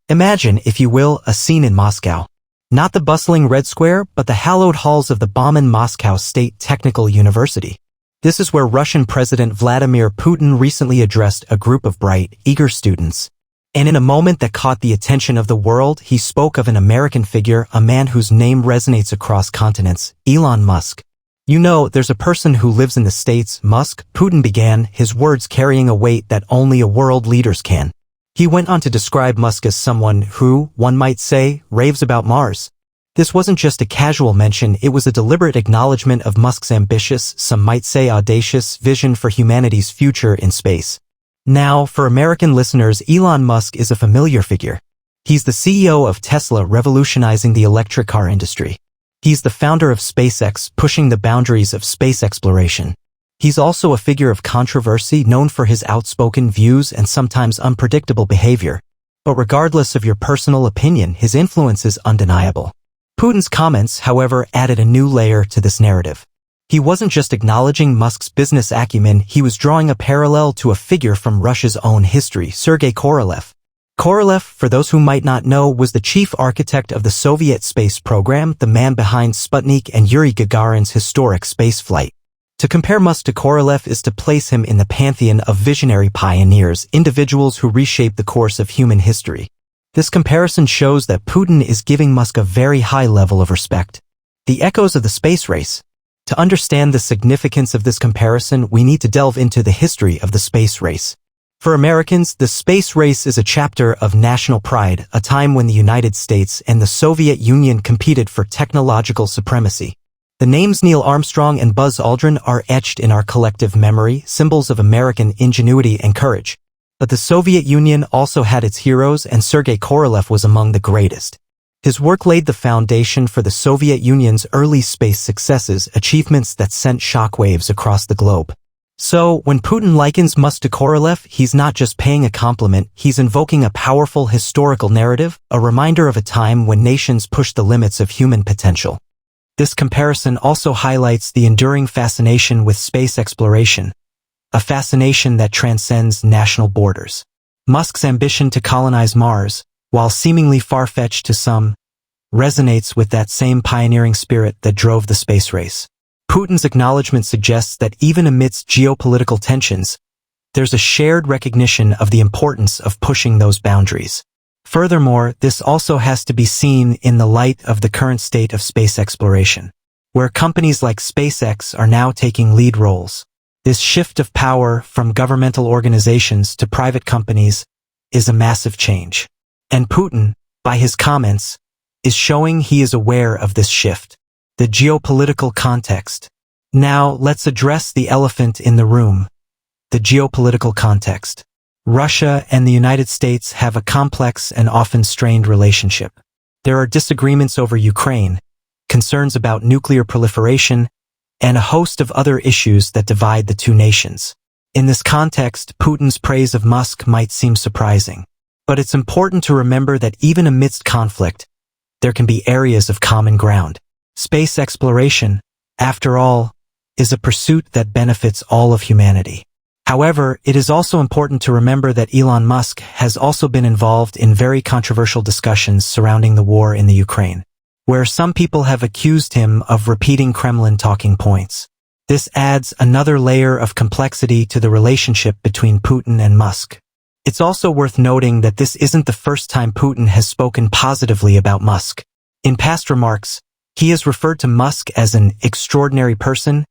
Imagine, if you will, a scene in Moscow. Not the bustling Red Square, but the hallowed halls of the Bauman Moscow State Technical University. This is where Russian President Vladimir Putin recently addressed a group of bright, eager students. And in a moment that caught the attention of the world, he spoke of an American figure, a man whose name resonates across continents, Elon Musk. You know, there's a person who lives in the States, Musk, Putin began, his words carrying a weight that only a world leaders can. He went on to describe Musk as someone who, one might say, raves about Mars. This wasn't just a casual mention, it was a deliberate acknowledgement of Musk's ambitious, some might say audacious, vision for humanity's future in space. Now, for American listeners, Elon Musk is a familiar figure. He's the CEO of Tesla, revolutionizing the electric car industry. He's the founder of SpaceX, pushing the boundaries of space exploration. He's also a figure of controversy, known for his outspoken views and sometimes unpredictable behavior. But regardless of your personal opinion, his influence is undeniable. Putin's comments, however, added a new layer to this narrative. He wasn't just acknowledging Musk's business acumen, he was drawing a parallel to a figure from Russia's own history, Sergei Korolev. Korolev, for those who might not know, was the chief architect of the Soviet space program, the man behind Sputnik and Yuri Gagarin's historic spaceflight. To compare Musk to Korolev is to place him in the pantheon of visionary pioneers, individuals who reshaped the course of human history. This comparison shows that Putin is giving Musk a very high level of respect. The echoes of the space race. To understand the significance of this comparison, we need to delve into the history of the space race. For Americans, the space race is a chapter of national pride, a time when the United States and the Soviet Union competed for technological supremacy. The names Neil Armstrong and Buzz Aldrin are etched in our collective memory, symbols of American ingenuity and courage. But the Soviet Union also had its heroes, and Sergei Korolev was among the greatest. His work laid the foundation for the Soviet Union's early space successes, achievements that sent shockwaves across the globe. So, when Putin likens Musk to Korolev, he's not just paying a compliment, he's invoking a powerful historical narrative, a reminder of a time when nations pushed the limits of human potential. This comparison also highlights the enduring fascination with space exploration, a fascination that transcends national borders. Musk's ambition to colonize Mars, while seemingly far-fetched to some, resonates with that same pioneering spirit that drove the space race. Putin's acknowledgement suggests that even amidst geopolitical tensions, there's a shared recognition of the importance of pushing those boundaries. Furthermore, this also has to be seen in the light of the current state of space exploration, where companies like SpaceX are now taking lead roles. This shift of power from governmental organizations to private companies is a massive change. And Putin, by his comments, is showing he is aware of this shift. The geopolitical context. Now, let's address the elephant in the room. The geopolitical context. Russia and the United States have a complex and often strained relationship. There are disagreements over Ukraine, concerns about nuclear proliferation, and a host of other issues that divide the two nations. In this context, Putin's praise of Musk might seem surprising. But it's important to remember that even amidst conflict, there can be areas of common ground. Space exploration, after all, is a pursuit that benefits all of humanity. However, it is also important to remember that Elon Musk has also been involved in very controversial discussions surrounding the war in the Ukraine, where some people have accused him of repeating Kremlin talking points. This adds another layer of complexity to the relationship between Putin and Musk. It's also worth noting that this isn't the first time Putin has spoken positively about Musk. In past remarks, he has referred to Musk as an extraordinary person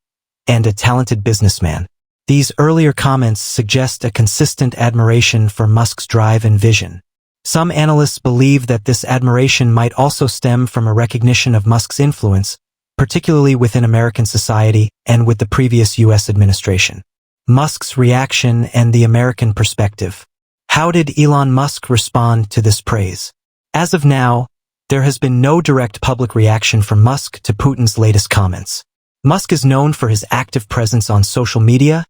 and a talented businessman. These earlier comments suggest a consistent admiration for Musk's drive and vision. Some analysts believe that this admiration might also stem from a recognition of Musk's influence, particularly within American society and with the previous U.S. administration. Musk's reaction and the American perspective. How did Elon Musk respond to this praise? As of now, there has been no direct public reaction from Musk to Putin's latest comments. Musk is known for his active presence on social media,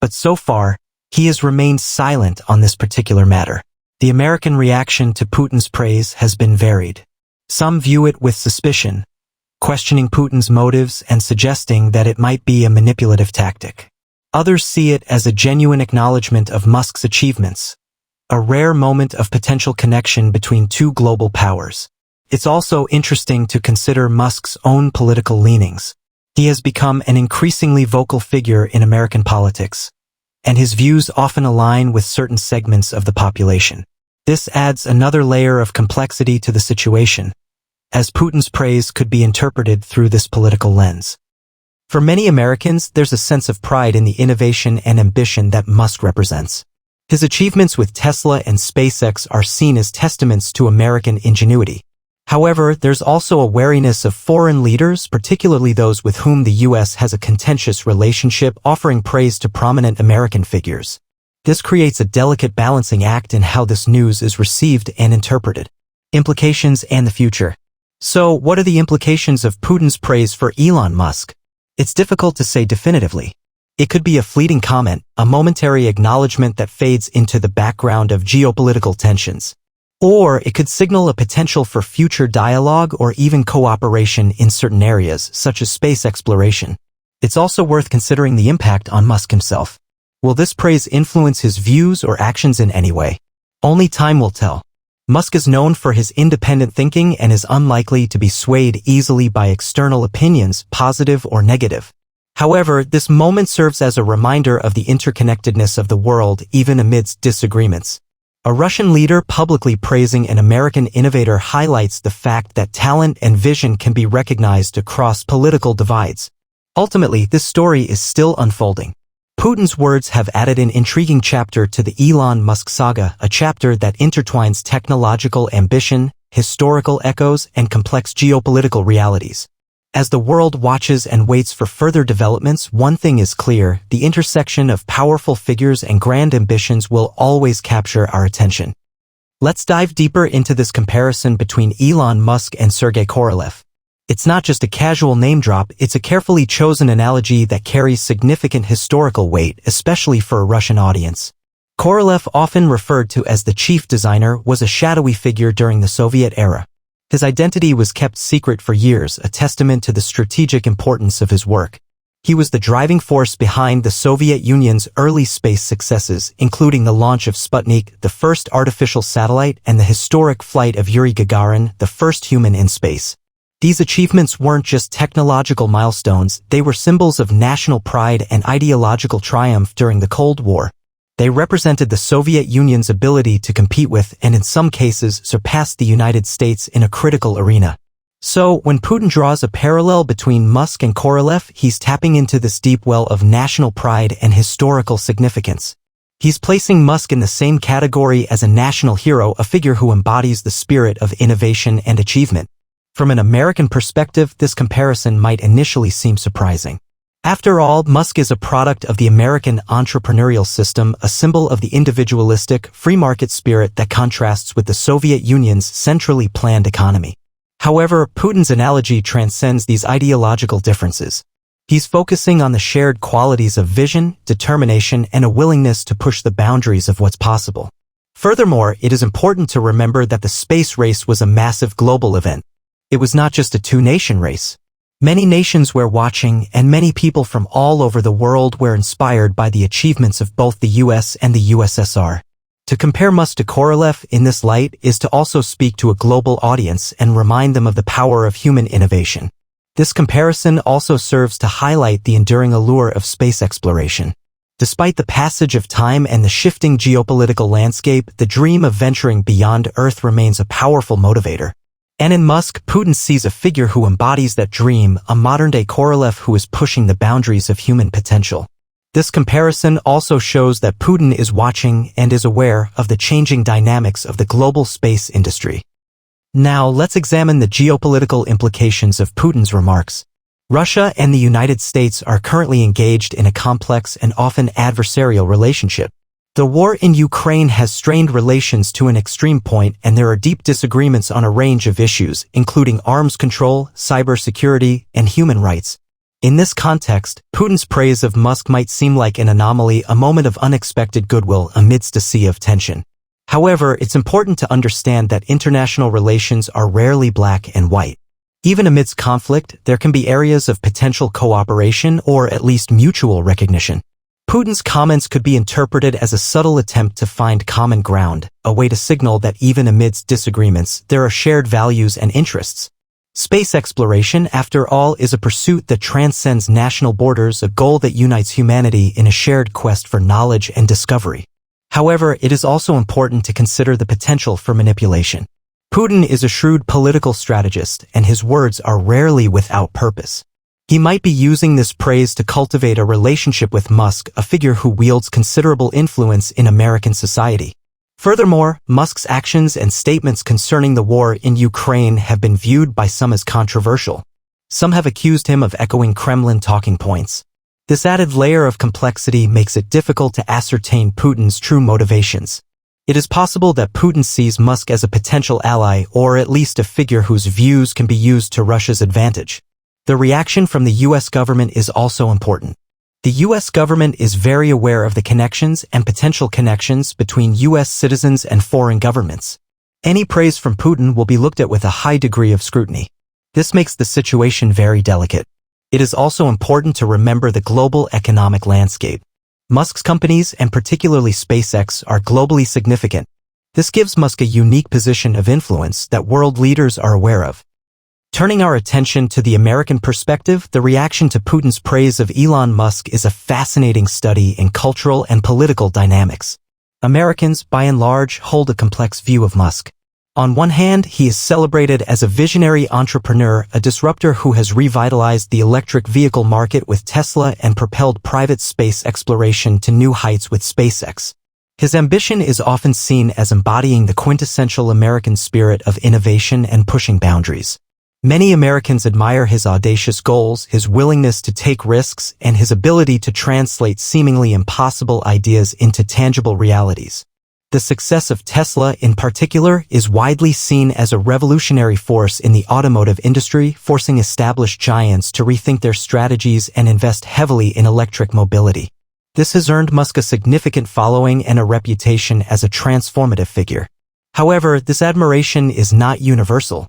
but so far, he has remained silent on this particular matter. The American reaction to Putin's praise has been varied. Some view it with suspicion, questioning Putin's motives and suggesting that it might be a manipulative tactic. Others see it as a genuine acknowledgement of Musk's achievements, a rare moment of potential connection between two global powers. It's also interesting to consider Musk's own political leanings. He has become an increasingly vocal figure in American politics, and his views often align with certain segments of the population. This adds another layer of complexity to the situation, as Putin's praise could be interpreted through this political lens. For many Americans, there's a sense of pride in the innovation and ambition that Musk represents. His achievements with Tesla and SpaceX are seen as testaments to American ingenuity. However, there's also a wariness of foreign leaders, particularly those with whom the U.S. has a contentious relationship, offering praise to prominent American figures. This creates a delicate balancing act in how this news is received and interpreted. Implications and the future. So, what are the implications of Putin's praise for Elon Musk? It's difficult to say definitively. It could be a fleeting comment, a momentary acknowledgement that fades into the background of geopolitical tensions. Or it could signal a potential for future dialogue or even cooperation in certain areas, such as space exploration. It's also worth considering the impact on Musk himself. Will this praise influence his views or actions in any way? Only time will tell. Musk is known for his independent thinking and is unlikely to be swayed easily by external opinions, positive or negative. However, this moment serves as a reminder of the interconnectedness of the world even amidst disagreements. A Russian leader publicly praising an American innovator highlights the fact that talent and vision can be recognized across political divides. Ultimately, this story is still unfolding. Putin's words have added an intriguing chapter to the Elon Musk saga, a chapter that intertwines technological ambition, historical echoes, and complex geopolitical realities. As the world watches and waits for further developments, one thing is clear: the intersection of powerful figures and grand ambitions will always capture our attention. Let's dive deeper into this comparison between Elon Musk and Sergei Korolev. It's not just a casual name drop, it's a carefully chosen analogy that carries significant historical weight, especially for a Russian audience. Korolev, often referred to as the chief designer, was a shadowy figure during the Soviet era. His identity was kept secret for years, a testament to the strategic importance of his work. He was the driving force behind the Soviet Union's early space successes, including the launch of Sputnik, the first artificial satellite, and the historic flight of Yuri Gagarin, the first human in space. These achievements weren't just technological milestones, they were symbols of national pride and ideological triumph during the Cold War. They represented the Soviet Union's ability to compete with, and in some cases, surpass the United States in a critical arena. So, when Putin draws a parallel between Musk and Korolev, he's tapping into this deep well of national pride and historical significance. He's placing Musk in the same category as a national hero, a figure who embodies the spirit of innovation and achievement. From an American perspective, this comparison might initially seem surprising. After all, Musk is a product of the American entrepreneurial system, a symbol of the individualistic, free market spirit that contrasts with the Soviet Union's centrally planned economy. However, Putin's analogy transcends these ideological differences. He's focusing on the shared qualities of vision, determination, and a willingness to push the boundaries of what's possible. Furthermore, it is important to remember that the space race was a massive global event. It was not just a two-nation race. Many nations were watching, and many people from all over the world were inspired by the achievements of both the US and the USSR. To compare Musk to Korolev in this light is to also speak to a global audience and remind them of the power of human innovation. This comparison also serves to highlight the enduring allure of space exploration. Despite the passage of time and the shifting geopolitical landscape, the dream of venturing beyond Earth remains a powerful motivator. And in Musk, Putin sees a figure who embodies that dream, a modern-day Korolev who is pushing the boundaries of human potential. This comparison also shows that Putin is watching and is aware of the changing dynamics of the global space industry. Now, let's examine the geopolitical implications of Putin's remarks. Russia and the United States are currently engaged in a complex and often adversarial relationship. The war in Ukraine has strained relations to an extreme point, and there are deep disagreements on a range of issues, including arms control, cybersecurity, and human rights. In this context, Putin's praise of Musk might seem like an anomaly, a moment of unexpected goodwill amidst a sea of tension. However, it's important to understand that international relations are rarely black and white. Even amidst conflict, there can be areas of potential cooperation or at least mutual recognition. Putin's comments could be interpreted as a subtle attempt to find common ground, a way to signal that even amidst disagreements, there are shared values and interests. Space exploration, after all, is a pursuit that transcends national borders, a goal that unites humanity in a shared quest for knowledge and discovery. However, it is also important to consider the potential for manipulation. Putin is a shrewd political strategist, and his words are rarely without purpose. He might be using this praise to cultivate a relationship with Musk, a figure who wields considerable influence in American society. Furthermore, Musk's actions and statements concerning the war in Ukraine have been viewed by some as controversial. Some have accused him of echoing Kremlin talking points. This added layer of complexity makes it difficult to ascertain Putin's true motivations. It is possible that Putin sees Musk as a potential ally or at least a figure whose views can be used to Russia's advantage. The reaction from the U.S. government is also important. The U.S. government is very aware of the connections and potential connections between U.S. citizens and foreign governments. Any praise from Putin will be looked at with a high degree of scrutiny. This makes the situation very delicate. It is also important to remember the global economic landscape. Musk's companies, and particularly SpaceX, are globally significant. This gives Musk a unique position of influence that world leaders are aware of. Turning our attention to the American perspective, the reaction to Putin's praise of Elon Musk is a fascinating study in cultural and political dynamics. Americans, by and large, hold a complex view of Musk. On one hand, he is celebrated as a visionary entrepreneur, a disruptor who has revitalized the electric vehicle market with Tesla and propelled private space exploration to new heights with SpaceX. His ambition is often seen as embodying the quintessential American spirit of innovation and pushing boundaries. Many Americans admire his audacious goals, his willingness to take risks, and his ability to translate seemingly impossible ideas into tangible realities. The success of Tesla, in particular, is widely seen as a revolutionary force in the automotive industry, forcing established giants to rethink their strategies and invest heavily in electric mobility. This has earned Musk a significant following and a reputation as a transformative figure. However, this admiration is not universal.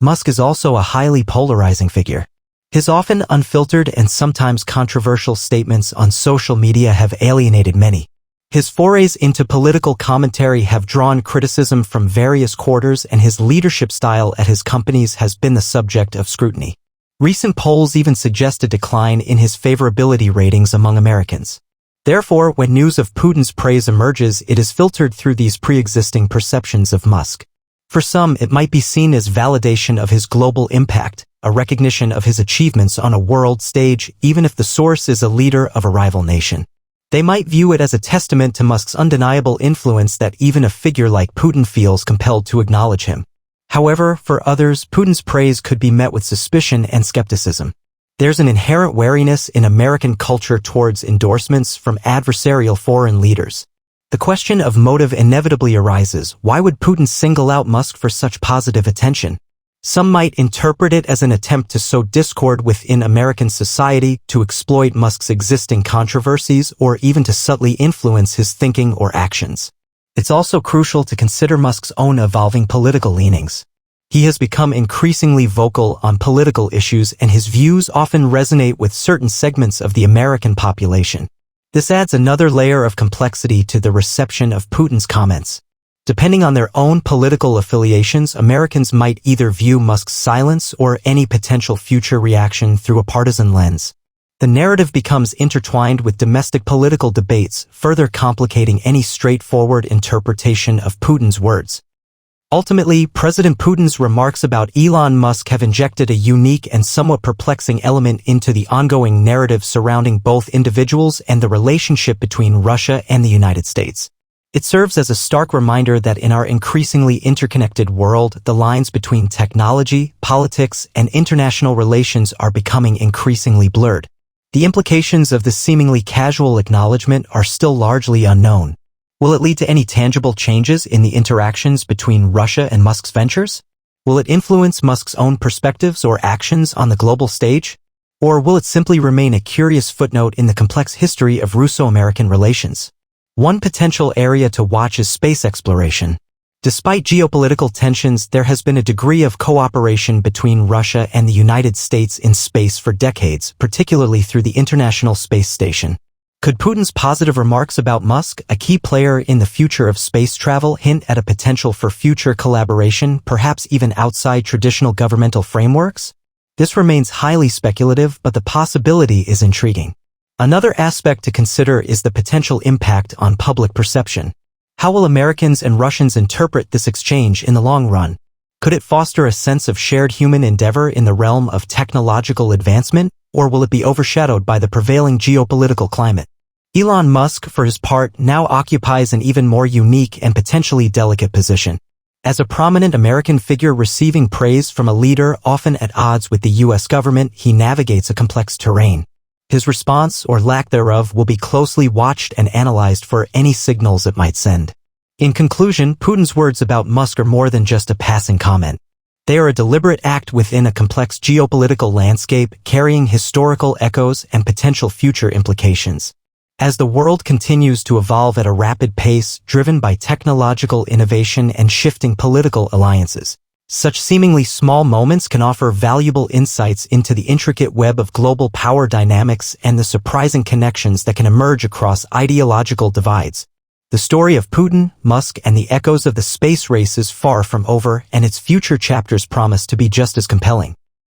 Musk is also a highly polarizing figure. His often unfiltered and sometimes controversial statements on social media have alienated many. His forays into political commentary have drawn criticism from various quarters, and his leadership style at his companies has been the subject of scrutiny. Recent polls even suggest a decline in his favorability ratings among Americans. Therefore, when news of Putin's praise emerges, it is filtered through these pre-existing perceptions of Musk. For some, it might be seen as validation of his global impact, a recognition of his achievements on a world stage, even if the source is a leader of a rival nation. They might view it as a testament to Musk's undeniable influence that even a figure like Putin feels compelled to acknowledge him. However, for others, Putin's praise could be met with suspicion and skepticism. There's an inherent wariness in American culture towards endorsements from adversarial foreign leaders. The question of motive inevitably arises: why would Putin single out Musk for such positive attention? Some might interpret it as an attempt to sow discord within American society, to exploit Musk's existing controversies, or even to subtly influence his thinking or actions. It's also crucial to consider Musk's own evolving political leanings. He has become increasingly vocal on political issues, and his views often resonate with certain segments of the American population. This adds another layer of complexity to the reception of Putin's comments. Depending on their own political affiliations, Americans might either view Musk's silence or any potential future reaction through a partisan lens. The narrative becomes intertwined with domestic political debates, further complicating any straightforward interpretation of Putin's words. Ultimately, President Putin's remarks about Elon Musk have injected a unique and somewhat perplexing element into the ongoing narrative surrounding both individuals and the relationship between Russia and the United States. It serves as a stark reminder that in our increasingly interconnected world, the lines between technology, politics, and international relations are becoming increasingly blurred. The implications of this seemingly casual acknowledgement are still largely unknown. Will it lead to any tangible changes in the interactions between Russia and Musk's ventures? Will it influence Musk's own perspectives or actions on the global stage? Or will it simply remain a curious footnote in the complex history of Russo-American relations? One potential area to watch is space exploration. Despite geopolitical tensions, there has been a degree of cooperation between Russia and the United States in space for decades, particularly through the International Space Station. Could Putin's positive remarks about Musk, a key player in the future of space travel, hint at a potential for future collaboration, perhaps even outside traditional governmental frameworks? This remains highly speculative, but the possibility is intriguing. Another aspect to consider is the potential impact on public perception. How will Americans and Russians interpret this exchange in the long run? Could it foster a sense of shared human endeavor in the realm of technological advancement, or will it be overshadowed by the prevailing geopolitical climate? Elon Musk, for his part, now occupies an even more unique and potentially delicate position. As a prominent American figure receiving praise from a leader often at odds with the U.S. government, he navigates a complex terrain. His response, or lack thereof, will be closely watched and analyzed for any signals it might send. In conclusion, Putin's words about Musk are more than just a passing comment. They are a deliberate act within a complex geopolitical landscape, carrying historical echoes and potential future implications. As the world continues to evolve at a rapid pace, driven by technological innovation and shifting political alliances, such seemingly small moments can offer valuable insights into the intricate web of global power dynamics and the surprising connections that can emerge across ideological divides. The story of Putin, Musk, and the echoes of the space race is far from over, and its future chapters promise to be just as compelling.